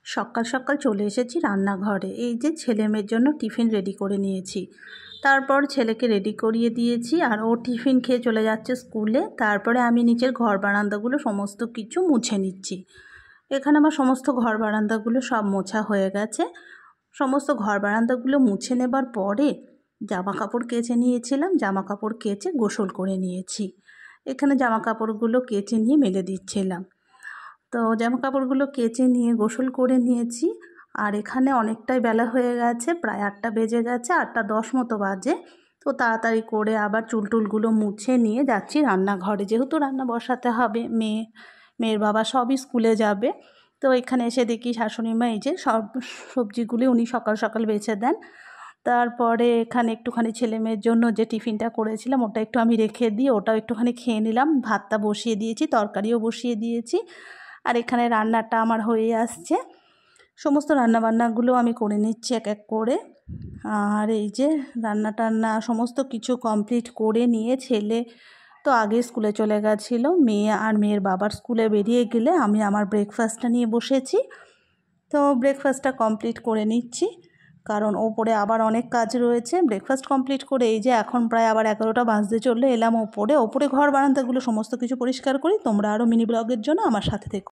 সকাল সকাল চলে এসেছি রান্নাঘরে। এই যে ছেলে মেয়ের জন্য টিফিন রেডি করে নিয়েছি। তারপর ছেলেকে রেডি করিয়ে দিয়েছি আর ও টিফিন খেয়ে চলে যাচ্ছে স্কুলে। তারপরে আমি নিচের ঘর বারান্দাগুলো সমস্ত কিছু মুছে নিচ্ছি। এখানে আমার সমস্ত ঘর বারান্দাগুলো সব মোছা হয়ে গেছে। সমস্ত ঘর বারান্দাগুলো মুছে নেবার পরে জামা কাপড় কেচে নিয়েছিলাম। জামা কাপড় কেচে গোসল করে নিয়েছি। এখানে জামা কাপড়গুলো কেচে নিয়ে মেলে দিচ্ছিলাম। তো জামা কাপড়গুলো কেচে নিয়ে গোসল করে নিয়েছি। আর এখানে অনেকটাই বেলা হয়ে গেছে, প্রায় 8টা বেজে গেছে, 8টা 10 মতো বাজে। তো তাড়াতাড়ি করে আবার চুলটুলগুলো মুছে নিয়ে যাচ্ছি রান্নাঘরে, যেহেতু রান্না বসাতে হবে। মেয়ের বাবা সবই স্কুলে যাবে। তো এখানে এসে দেখি শাশুড়ি মা এই যে সব সবজিগুলি উনি সকাল সকাল বেছে দেন। তারপরে এখানে একটুখানি ছেলে মেয়ের জন্য যে টিফিনটা করেছিলাম ওটা একটু আমি রেখে দিয়ে ওটাও একটুখানি খেয়ে নিলাম। ভাতটা বসিয়ে দিয়েছি, তরকারিও বসিয়ে দিয়েছি। আর এখানে রান্নাটা আমার হয়ে আসছে। সমস্ত রান্নাবান্নাগুলো আমি করে নিচ্ছি এক এক করে। আর এই যে রান্না টান্না সমস্ত কিছু কমপ্লিট করে নিয়ে ছেলে তো আগে স্কুলে চলে গেছিলো। মেয়ে আর মেয়ের বাবার স্কুলে বেরিয়ে গেলে আমি আমার ব্রেকফাস্টটা নিয়ে বসেছি। তো ব্রেকফাস্টটা কমপ্লিট করে নিচ্ছি, কারণ ওপরে আবার অনেক কাজ রয়েছে। ব্রেকফাস্ট কমপ্লিট করে এই যে এখন প্রায় আবার 11টা বাজতে চললে এলাম ওপরে ঘর বারান্দাগুলো সমস্ত কিছু পরিষ্কার করি। তোমরা আরও মিনি ব্লগের জন্য আমার সাথে থেকো।